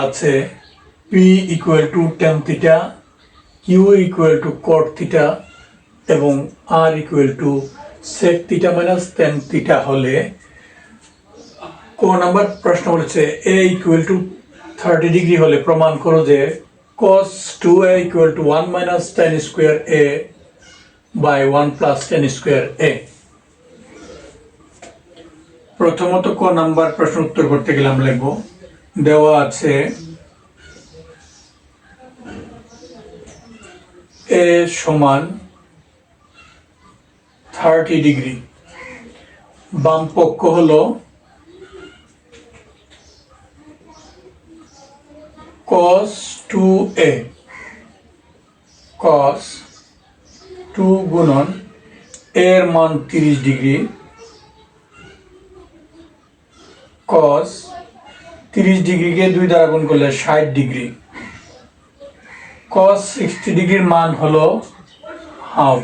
আছে P equal two tan theta, Q equal to cot theta এবং R equal to sec theta minus tan theta হলে ক number প্রশ্ন বলেছে A equal to 30 degree হলে প্রমাণ করো যে cos 2A equal to 1 minus tan square A by 1 plus tan square A। প্রথমত ক নাম্বার প্রশ্ন উত্তর করতে গেলে আমরা লিখব দেওয়া আছে A সমান 30 ডিগ্রি, বাম পক্ষ হলো cos 2A, cos 2 গুণন A এর মান 30 ডিগ্রি, cos 30 ডিগ্রিকে 2 দ্বারা গুণ করলে 60 ডিগ্রি, cos 60 ডিগ্রির মান হলো হাফ,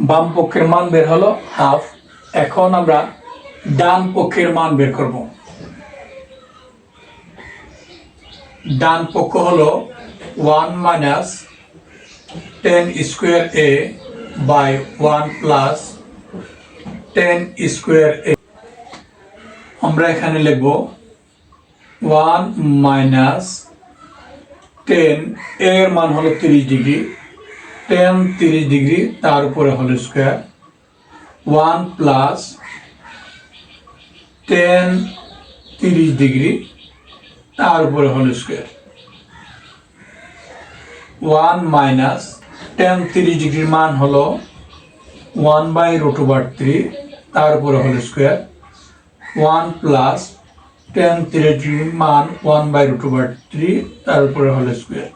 বাম পক্ষের মান বের হলো হাফ। এখন আমরা ডান পক্ষের মান বের করব। ডান পক্ষ হলো 1 minus tan square A by 1 plus tan square A। আমরা এখানে লিখব 1 মাইনাস tan A এর মান হলো 30 ডিগ্রি, tan 30 ডিগ্রি তার উপরে whole square 1 plus tan 30 degree তার উপরে হোল স্কয়ার 1 মাইনাস tan 30 ডিগ্রির মান হলো 1 বাই রুট ওভার 3 তার উপরে হোল স্কয়ার 1 প্লাস tan 30 ডিগ্রির মান 1 বাই রুট ওভার 3 তার উপরে হোল স্কয়ার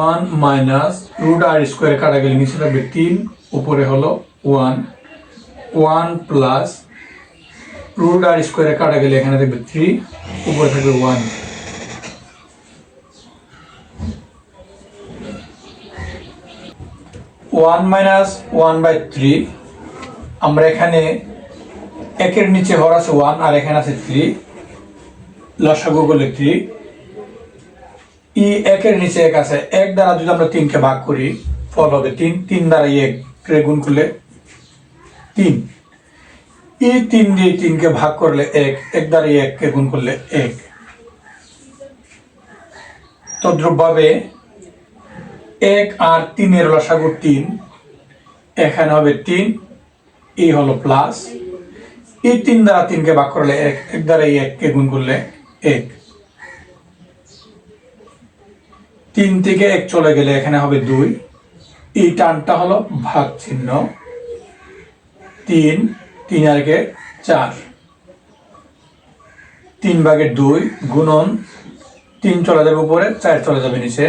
1 মাইনাস রুট আর স্কয়ার কাটা গেলে নিচে থাকবে 3, উপরে হলো 1, 1 প্লাস রুট আর স্কয়ারে কাটা গেলে এখানে থাকবে 3, উপরে থাকবে 1। 1 মাইনাস 1/3, আমরা এখানে একের নিচে হর আছে 1 আর এখানে আছে 3, লসাগু করলে 3, ই একের নিচে 1 আছে, 1 দ্বারা যদি আমরা 3 কে ভাগ করি ফল হবে 3, 3 দ্বারা 1 কে গুণ করলে 3, ই 3 দিয়ে 3 কে ভাগ করলে 1, 1 দ্বারা 1 কে গুণ করলে 1। তদ্রূপভাবে 1 আর 3 এর লসাগু 3, এখানে হবে 3, ই হলো প্লাস, ই 3 দ্বারা 3 কে ভাগ করলে 1, 1 দ্বারা 1 কে গুণ করলে 1, 3 থেকে 1 চলে গেলে এখানে হবে 2, এই টানটা হলো ভাগ চিহ্ন, 3, 3 আর 4, 3 ভাগের 2 গুণন 3 চলে যাবে উপরে, 4 চলে যাবে নিচে,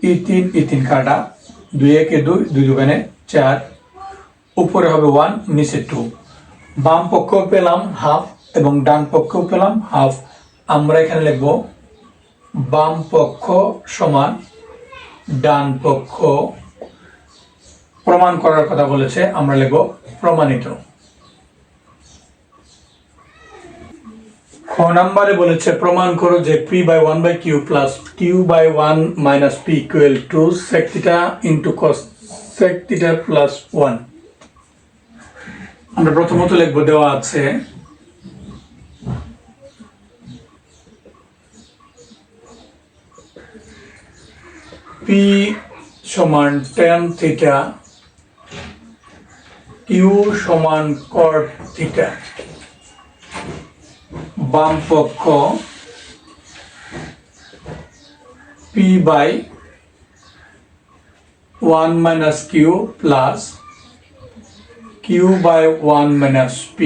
ই 3 কাটা, 2 একে 2, 2 দুগুণে 4, উপরে হবে 1, নিচে 2। বাম পক্ষও পেলাম হাফ এবং ডান পক্ষও পেলাম হাফ। আমরা এখানে লিখব বাম পক্ষ সমান ডান পক্ষ। প্রমাণ করার কথা বলেছে, আমরা লিখব প্রমাণিত। খ নম্বরে বলেছে প্রমাণ করো যে p by 1/q plus q by 1 minus p equal to sec theta into cos sec theta plus 1। আমরা প্রথমত লিখব দেওয়া আছে p সমান tan থিটা, q সমান cot থিটা, বাম পক্ষ p by 1 minus q plus q by 1 minus p।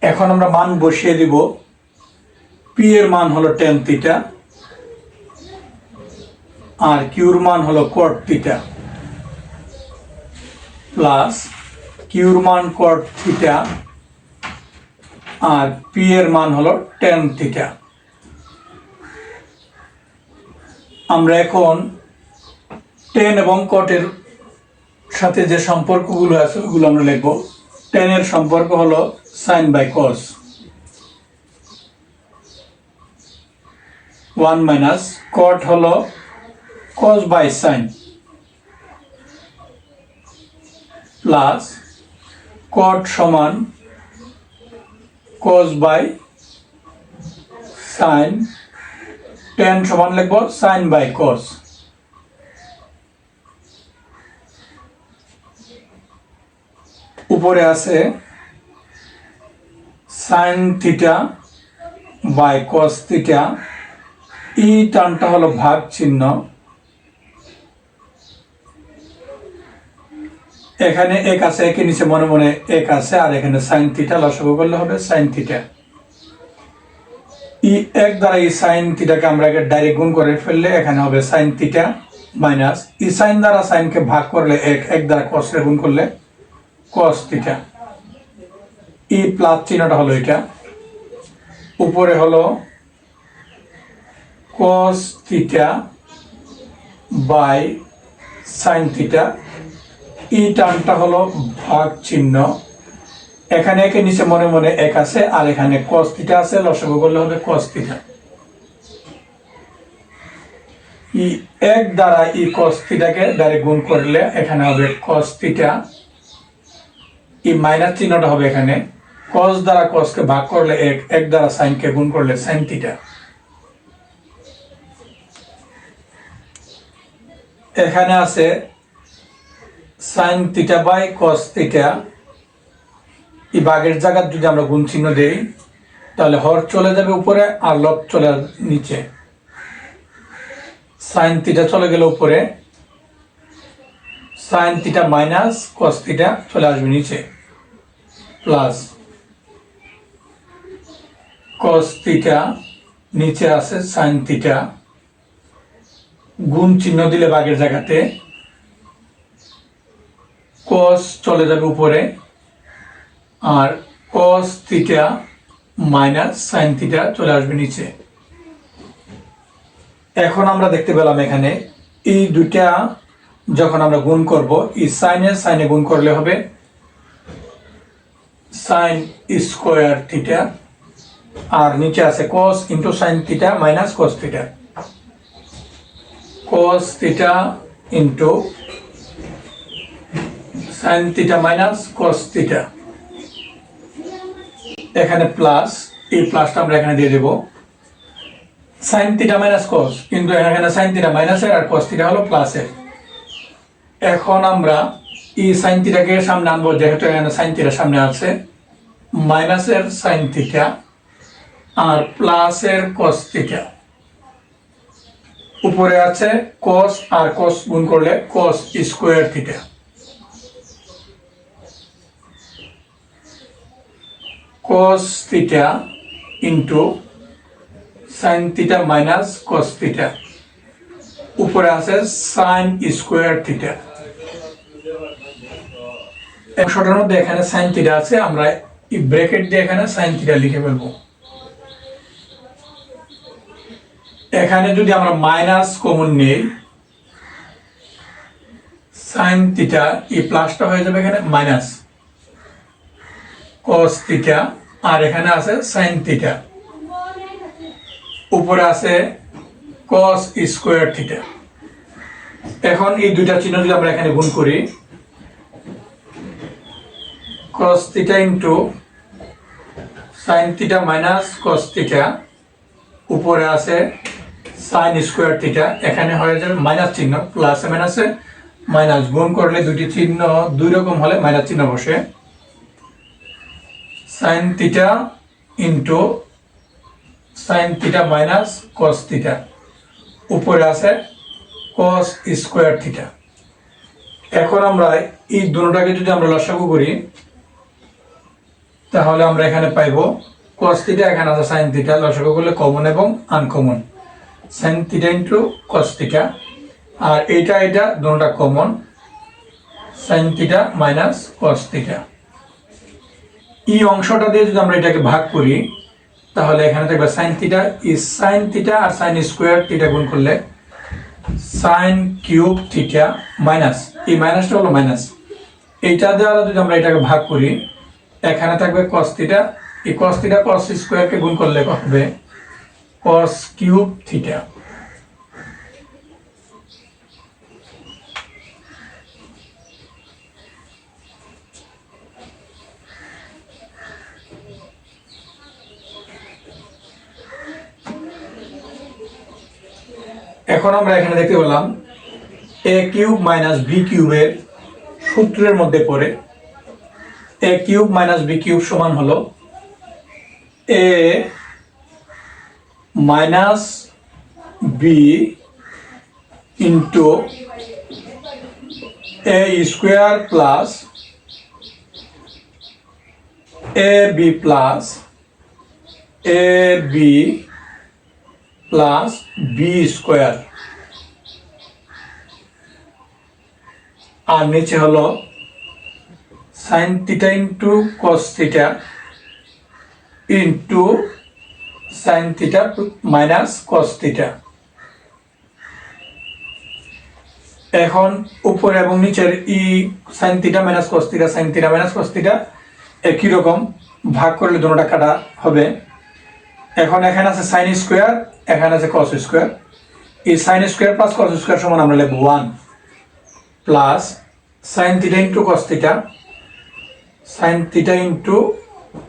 এখন আমরা মান বসিয়ে দিব, p এর মান হলো tan থিটা আর q এর মান হলো cot থিটা প্লাস q এর মান cot থিটা আর p এর মান হলো tan থিটা। আমরা এখন tan এবং cot এর সাথে যে সম্পর্কগুলো আছে ওগুলো আমরা লিখব। tan এর সম্পর্ক হলো sin by cos। 1 minus cot হলো cos by sine plus cot সমান কস বাই সাইন, tan সমান লিখব সাইন বাই কস। উপরে আছে sine theta by cos theta, ই টানটা হলো ভাগ চিহ্ন, এখানে এক আছে, একের নিচে মনে মনে এক আছে, আর এখানে সাইন থিটা লসাগু করলে হবে সাইন থিটা। ই এক দ্বারা এই সাইন থিটাকে আমরা ডাইরেক্ট গুণ করে ফেললে এখানে হবে sign theta minus E sign দ্বারা সাইনকে ভাগ করলে এক দ্বারা কস রে গুণ করলে কস থিটা। ই প্লাস চিহ্নটা হলো এটা, উপরে হলো cos theta by sine theta, ই টানটা হলো ভাগ চিহ্ন, এখানে একের নিচে মনে মনে এক আছে, আর এখানে কস থিটা আছে, লসাগু করলে হবে কস থিটা। ই এক দ্বারা ই কস থিটাকে ডাইরেক্ট গুণ করলে এখানে হবে কস থিটা, ই মাইনাস চিহ্নটা হবে এখানে, কস দ্বারা কসকে ভাগ করলে এক দ্বারা সাইনকে গুণ করলে সাইন থিটা। এখানে আছে sine theta by cos theta, এই ভাগের জায়গা যদি আমরা গুণ চিহ্ন দেই তাহলে হর চলে যাবে উপরে আর লব চলে নিচে, সাইন থিটা চলে গেলে উপরে, sign theta minus cos theta চলে আসবে নিচে, প্লাস কস থিটা নিচে আছে সাইন থিটা, গুণ চিহ্ন দিলে ভাগের জায়গাতে কস চলে যাবে উপরে, আর cos theta minus sine theta চলে আসবে নিচে। এখন আমরা দেখতে পেলাম এখানে এই দুইটা যখন আমরা গুণ করব, এই সাইনে গুণ করলে হবে সাইন স্কোয়ার থিটা, আর নিচে আছে cos into sine theta minus cos theta, cos theta into sine theta minus cos theta, এখানে প্লাস, এই প্লাসটা আমরা এখানে দিয়ে দেব, সাইন থিটা মাইনাস কস, কিন্তু এখানে সাইন থিটা মাইনাসের আর কস থিটা হলো প্লাসের। এখন আমরা এই সাইন থিটাকে সামনে আনবো, যেহেতু এখানে সাইন থিটা সামনে আছে, মাইনাসের সাইন থিটা আর প্লাসের কস থিটা, উপরে আছে কস আর কস গুণ করলে cos square theta, cos theta into sin theta minus cos theta, উপরে আছে sin square theta। অংশটার মধ্যে এখানে sin theta আছে, আমরা এই ব্র্যাকেট দিয়ে এখানে sin theta লিখে ফেলবো। এখানে যদি আমরা মাইনাস কমন নেই, sin theta এই প্লাসটা হয়ে যাবে এখানে মাইনাস cos theta, আর এখানে আছে sin theta, উপরে আছে cos square theta। এখন এই দুইটা চিহ্ন যদি আমরা এখানে গুণ করি, cos theta into sin theta minus cos theta, উপরে আছে sin square theta, এখানে হয়ে যাবে মাইনাস চিহ্ন, প্লাসে মাইনাসে মাইনাস গুণ করলে দুটি চিহ্ন দুই রকম হলে মাইনাস চিহ্ন বসে, sin theta into sin theta minus cos theta, উপরে আছে cos square theta। এখন আমরা এই দুটোটাকে যদি আমরা লসাগু করি তাহলে আমরা এখানে পাইব cos theta, এখানে আছে sin theta, লসাগু করলে কমন এবং uncommon, sin theta into cos theta, আর এটা দুটোটা common, sin theta minus cos theta। এই অংশটা দিয়ে যদি আমরা এটাকে ভাগ করি তাহলে এখানে থাকবে sin theta, এই sin theta আর sin square theta গুণ করলে sin কিউব theta মাইনাস, এই মাইনাসটা হলো মাইনাস, এইটা দ্বারা যদি আমরা এটাকে ভাগ করি এখানে থাকবে cos theta, এই cos theta cos square কে গুণ করলে হবে cos কিউব থিটা। এখন আমরা এখানে দেখতে পেলাম a কিউব মাইনাস b কিউবের সূত্রের মধ্যে পড়ে a cube minus b cube সমান হলো a minus b into a square plus ab plus ab plus b square, আর নিচে হলো sine theta into cos theta into sine theta minus cos theta. এখন উপরে এবং নিচের ই sine theta minus cos theta, sine theta minus cos theta একই রকম, ভাগ করলে দুটোটা কাটা হবে। এখন এখানে আছে সাইন স্কোয়ার, এখানে আছে কস স্কোয়ার। এই sine square plus cos square সমান আমরা লিখব 1 plus sine theta into cos theta, sine theta into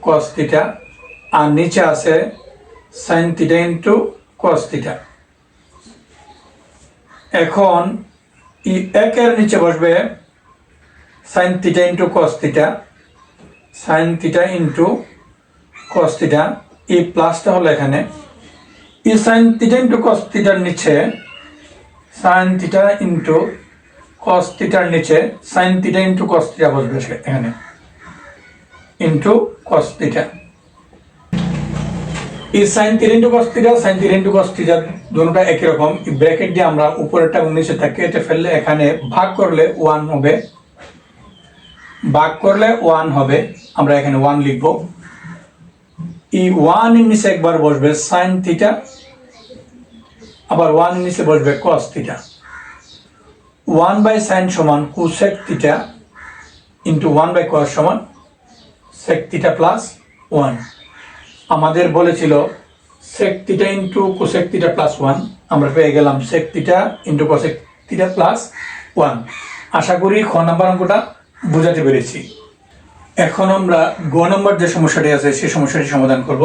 cos theta, আর নিচে আছে sine theta into cos theta. এখন এই একের নিচে বসবে sine theta into cos theta, sine theta into cos theta. এই প্লাসটা হলো এখানে এই সাইন থিটা ইন্টু কস থিটার নিচে সাইন থিটা ইন্টু কস থিটার নিচে sine theta into cos theta বসবে এখানে ইন্টু কস থিটা। এই sine theta into cos theta, sine theta into cos theta দুটোটা একই রকম। ব্র্যাকেট দিয়ে আমরা উপরেরটা এবং নিচেরটা কেটে ফেললে এখানে ভাগ করলে 1 হবে, ভাগ করলে 1 হবে, আমরা এখানে 1 লিখব। এই 1 এর নিচে একবার বসবে সাইন থিটা, আবার 1 এর নিচে বসবে কস থিটা। 1 বাই সাইন সমান cosec theta into 1 by cos সমান সেক থিটা প্লাস 1। আমাদের বলেছিল sec theta into cosec theta plus 1, আমরা পেয়ে গেলাম sec theta into cosec theta plus 1। আশা করি খ নাম্বার অঙ্কটা বোঝাতে পেরেছি। এখন আমরা গ নম্বর যে সমস্যাটি আছে সেই সমস্যাটি সমাধান করব।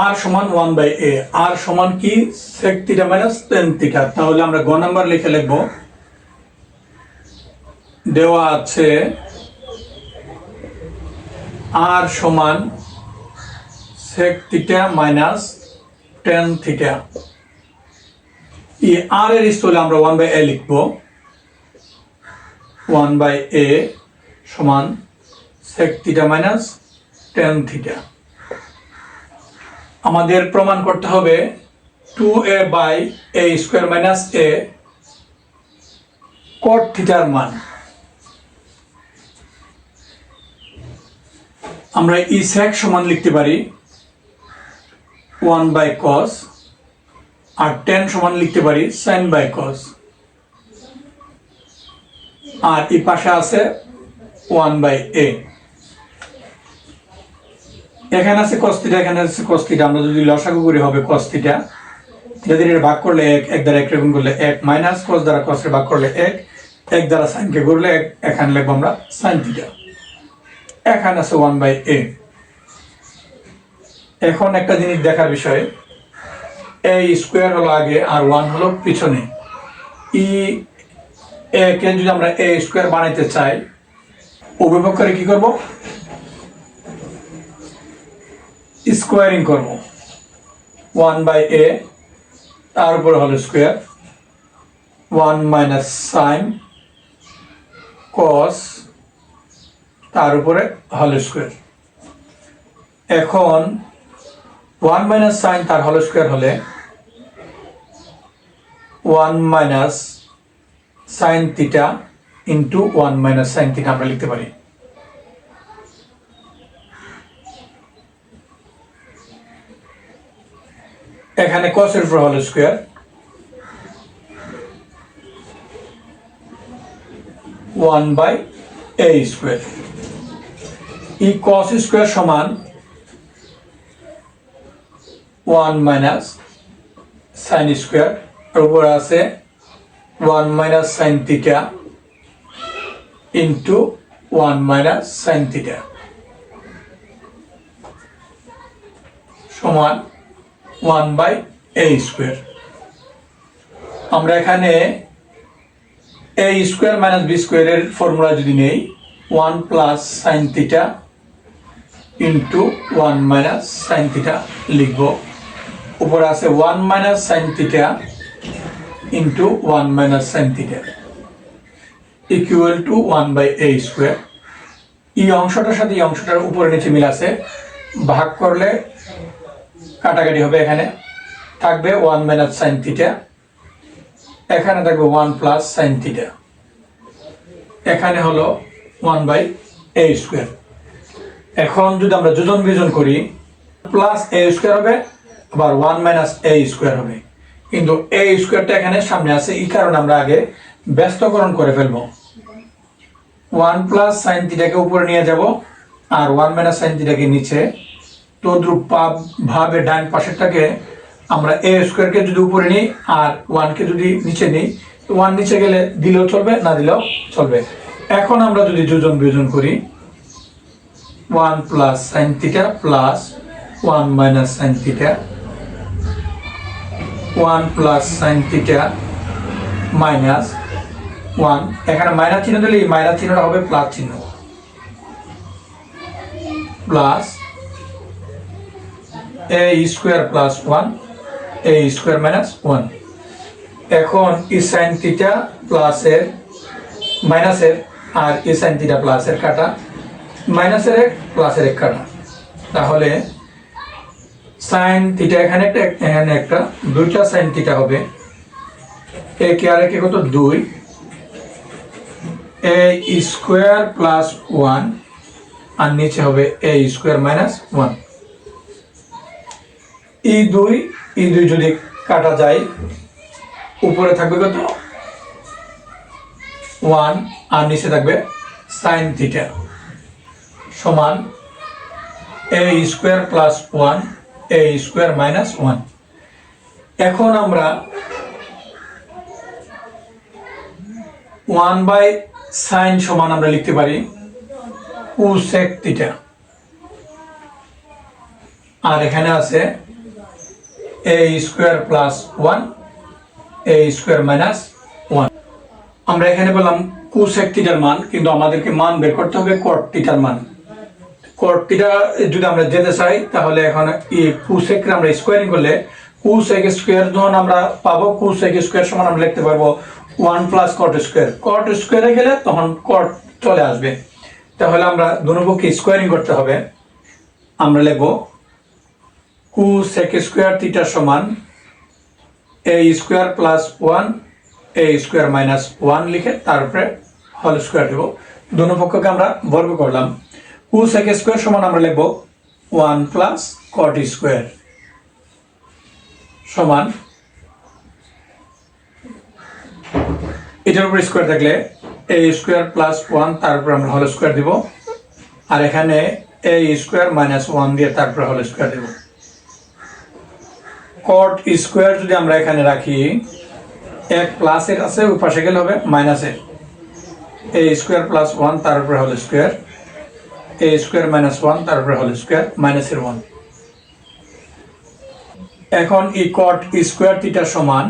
আর সমান 1 বাই a, আর সমান কি sec theta minus tan theta. তাহলে আমরা গ নম্বর লিখে লিখব, দেওয়া আছে আর সমান sec theta minus tan theta. এই আর এর স্থলে আমরা 1 বাই a লিখব। 1 বাই a সমান sec theta minus tan theta. আমাদের প্রমাণ করতে হবে 2a by a square minus a cot থিটার মান। আমরা এই সেক সমান লিখতে পারি 1 বাই কস, আর টেন সমান লিখতে পারি সাইন বাই কস, আর এই পাশে আছে 1 বাই a। এখানে আছে cos থিটা, এখানে আছে cos থিটা। আমরা যদি লসাগু করি হবে cos থিটা, যদি এর ভাগ করলে 1 দ্বারা 1 গুণ করলে 1 মাইনাস cos দ্বারা cos এর ভাগ করলে 1 দ্বারা sin কে করলে 1, এখানে লিখব আমরা sin থিটা। এখানে আছে 1 বাই a। এখন একটা জিনিস দেখার বিষয়, a স্কয়ার হলো আগে আর 1 হলো পিছনে। a কে যদি আমরা a স্কয়ার বানাইতে চাই, উভয় পক্ষে কি করব? স্কোয়ারিং করব। 1 বাই a তার উপর হল স্কোয়ার, 1 মাইনাস সাইন কস তার উপরে হল স্কোয়ার। এখন 1 মাইনাস সাইন তার হল স্কোয়ার হলে 1 minus sine theta into 1 minus sine theta আমরা লিখতে পারি। এখানে cos এর উপর হল স্কয়ার, 1 বাই a স্কয়ার। এই cos স্কয়ার সমান ওয়ান মাইনাস সাইন স্কোয়ার, আর উপরে আছে one minus sine theta into one minus sine theta সমান ওয়ান বাই এ স্কোয়ার। আমরা এখানে এ স্কোয়ার মাইনাস বি স্কোয়ারের ফর্মুলা যদি নেই, one plus sine theta into one minus sine theta লিখব। উপরে আছে one minus sine theta into one minus sine theta equal to one by A square. এই অংশটার সাথে এই অংশটার উপরে নিচে মিল আছে, ভাগ করলে কাটাকাটি হবে, এখানে থাকবে ওয়ান মাইনাস সাইন থিটা, এখানে থাকবে ওয়ান প্লাস সাইন থিটা, এখানে হলো ওয়ান বাই এ স্কোয়ার। এখন যদি আমরা যোজন বিয়োজন করি, প্লাস এ স্কোয়ার হবে, আবার ওয়ান মাইনাস এ স্কোয়ার হবে, কিন্তু এ স্কোয়ারটা এখানে সামনে আছে, এই কারণে আমরা আগে ব্যস্তকরণ করে ফেলবো। ওয়ান প্লাস সাইন থিটাকে উপরে নিয়ে যাব আর ওয়ান মাইনাস সাইন থিটাকে নিচে। তদ্রূপ ভাবে ডান পাশেরটাকে আমরা এ স্কোয়ারকে যদি উপরে নিই আর ওয়ানকে যদি নিচে নিই, ওয়ান নিচে গেলে দিলেও চলবে, না দিলেও চলবে। এখন আমরা যদি যোজন বিয়োজন করি, one plus sine theta plus one minus sine theta, one plus sine theta minus one, এখানে মাইনাস চিহ্ন দিলে এই মাইনাস চিহ্নটা হবে প্লাস চিহ্ন, প্লাস এ স্কোয়ার প্লাস ওয়ান এ স্কোয়ার মাইনাস ওয়ান। এখন ই সাইন থিটা প্লাসের মাইনাসের আর ই সাইন থিটা প্লাসের কাটা, মাইনাসের এক প্লাসের এক কাটা, তাহলে সাইন থিটা এখানে একটা দুইটা সাইন থিটা হবে, একে আর একে কত দুই, এ স্কোয়ার প্লাস ওয়ান আর নিচে হবে এ স্কোয়ার মাইনাস ওয়ান। এই দুই যদি কাটা যায়, উপরে থাকবে কত ওয়ান আর নিচে থাকবে সাইন থিটা সমান এ স্কোয়ার প্লাস ওয়ান এ স্কোয়ার মাইনাস ওয়ান। এখন আমরা ওয়ান বাই সাইন সমান আমরা লিখতে পারি কোসেক থিটা, আর এখানে আছে এ স্কোয়ার প্লাস ওয়ান এ স্কোয়ার মাইনাস ওয়ান। আমরা এখানে বললাম কোসেক থিটার মান, কিন্তু আমাদেরকে মান বের করতে হবে কট থিটার মান। কট থিটা যদি আমরা যেতে চাই, তাহলে এখন এই কোসেককে আমরা স্কোয়ারিং করলে কোসেক স্কোয়ার যখন আমরা পাবো, কোসেক স্কোয়ার সমান আমরা লিখতে পারবো ওয়ান প্লাস কট স্কোয়ার। কট স্কোয়ারে গেলে তখন কট চলে আসবে, তাহলে আমরা দুপক্ষে স্কোয়ারিং করতে হবে। আমরা লিখবো কোসেক স্কোয়ার থিটা সমান এ স্কোয়ার প্লাস ওয়ান এ স্কোয়ার মাইনাস ওয়ান লিখে তারপরে হোল স্কোয়ার দেবো। দুনো পক্ষকে আমরা বর্গ করলাম। কোসেক স্কোয়ার সমান আমরা লিখবো ওয়ান প্লাস কট স্কোয়ার সমান, এটার উপর স্কোয়ার থাকলে এ স্কোয়ার প্লাস ওয়ান, তারপর আমরা হোল স্কোয়ার দিব, আর এখানে এ স্কোয়ার মাইনাস ওয়ান দিয়ে তারপরে হোল স্কোয়ার দেব। কট স্কোয়ার যদি আমরা এখানে রাখি, এক প্লাসের আছে ওই পাশে গেলে হবে মাইনাসের, এ স্কোয়ার প্লাস ওয়ান তারপরে হোল স্কোয়ার, এ স্কোয়ার মাইনাস ওয়ান তারপরে হোল স্কোয়ার মাইনাসের ওয়ান। এখন এই কট স্কোয়ার থিটা সমান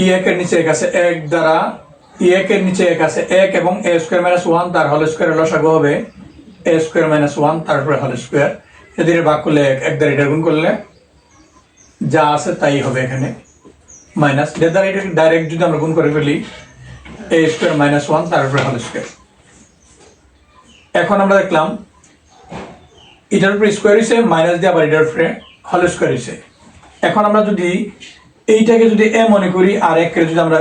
ই একের নিচে এক আছে এক দ্বারা, ই একের নিচে এক আছে এক এবং এ স্কোয়ার মাইনাস ওয়ান তার হোল স্কোয়ার লসাগু হবে এ স্কোয়ার মাইনাস ওয়ান তারপরে হোল স্কোয়ার। এদের ভাগ করলে এক দ্বারা এটা গুণ করলে যা আছে তাই হবে এখানে মাইনাস, এর দ্বারা এটা ডাইরেক্ট যদি আমরা গুণ করে ফেলি এ স্কোয়ার মাইনাস ওয়ান তারপরে হোল স্কোয়ার। এখন আমরা দেখলাম এটার উপরে স্কোয়ার হয়েছে, মাইনাস দিয়ে আবার এটার উপরে হোল স্কোয়ার হয়েছে। এখন আমরা যদি এইটাকে যদি এ মনে করি আর একে যদি আমরা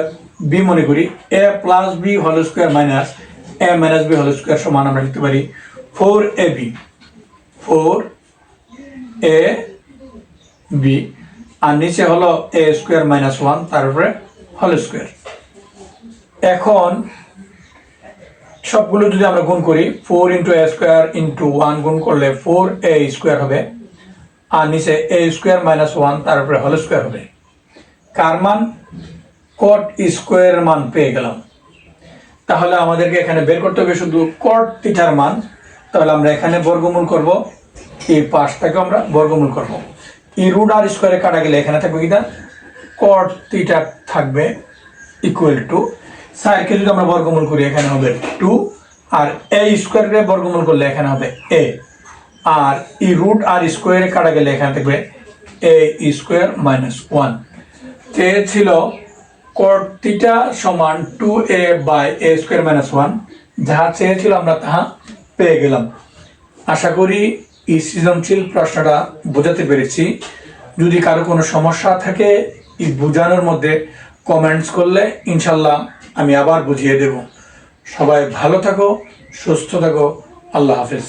বি মনে করি, A plus B whole square minus A minus B whole square সমান আমরা লিখতে পারি four A B, four A B, আর নিচে হলো এ স্কোয়ার মাইনাস ওয়ান তারপরে হোল স্কোয়ার। এখন সবগুলো যদি আমরা গুণ করি, four into A square into one গুণ করলে ফোর এ স্কোয়ার হবে, আর নিচে এ স্কোয়ার মাইনাস 1 তার উপরে হোল স্কোয়ার হবে। কার মান? কট স্কোয়ারের মান পেয়ে গেলাম। তাহলে আমাদেরকে এখানে বের করতে হবে শুধু কট থিটার মান। তাহলে আমরা এখানে বর্গমূল করব, এই পাশটাকে আমরা বর্গমূল করব। এই রুট আর স্কোয়ারে কাটা গেলে এখানে থাকবে কিনা কট থিটা থাকবে ইকুয়াল টু 4কে যদি আমরা বর্গমূল করি এখানে হবে 2, আর এ স্কোয়ারকে বর্গমূল করলে এখানে হবে এ, আর এই রুট আর স্কোয়ারে কাটা গেলে এখানে থাকবে এ স্কোয়ার মাইনাস 1। ছিল কট থিটা সমান 2a by A square minus 1, যাহা চেয়েছিল আমরা তাহা পেয়ে গেলাম। আশা করি এই সৃজনশীল প্রশ্নটা বোঝাতে পেরেছি। যদি কারো কোনো সমস্যা থাকে এই বোঝানোর মধ্যে কমেন্টস করলে ইনশাল্লাহ আমি আবার বুঝিয়ে দেব। সবাই ভালো থাকো, সুস্থ থাকো, আল্লাহ হাফেজ।